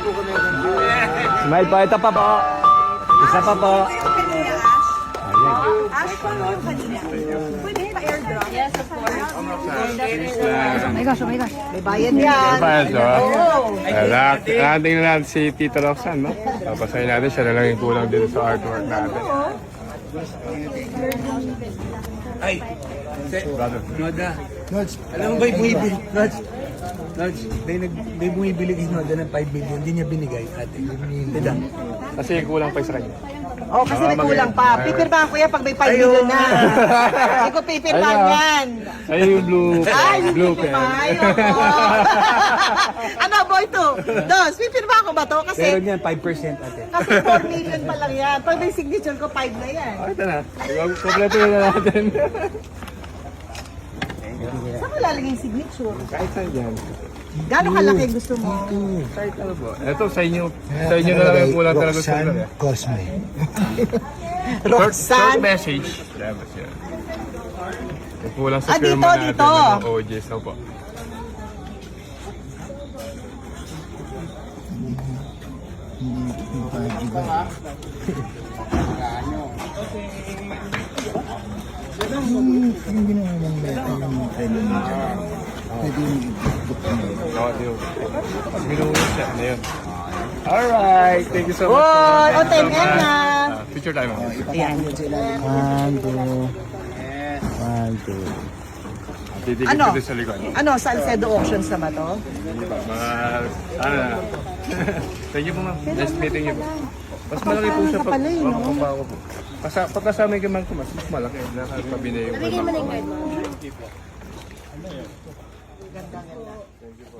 Smile po. Ito pa po. Isa pa po. Ask ko ano yung kanina. Pwede pa-airdrop? Yes, of course. Oh my gosh, oh my gosh. May bayad yan. Bayad, diba? Tingnan natin si Tito Roxanne, no? Papasahin natin siya na lang yung kulang dito sa artwork natin. Ay, Brother. Nods, alam mo ba yung bumibili? Nods, may bumibili kay Noda ng 5 billion, hindi niya binigay, ate. Diba? Kasi kulang pa sa kanya. Oh, kasi may kulang pa. Pipirmahan ko yan pag may 5 million na. Hindi ko pipirmahan yan. Ayun yung blue pen. Ano, boy to? Dos, pipirmahan ko ba to? Kasi, Pero niyan, 5% ate. kasi 4 million pa lang yan. Pag may signature ko, 5 na yan. Ito na. Kompleto na natin. Saan ko lalagay yung signature? Kahit saan dyan. Gano'ng kalaki gusto mo? Kahit ano po. Ito sa inyo. Sa inyo na lang yung kulang talaga sa kulang. Cosme. Short Roxanne. message. Dapat yan. Yung kulang sa Ah, dito, firma natin dito. ng OJs. Opo. Yung ginawa mong beta yung training mo dyan. Pwede yung i-book mo. Binuhulog siya. Ano yun? Alright. Thank you so much. Oh, Thank you so time much. na. Picture time. Ayan. 1, 2. Titigil Ano? ko din sa likod. Ano, Salcedo Auctions na ba to? Mga, ano na. Thank you po ma'am. Nice meeting you po. Mas malaki po siya pag makakuha ko po. Pagkasama yung gaman ko, mas malaki. Nakapabinay yung gaman ko. Ganda, ganda. Thank you po.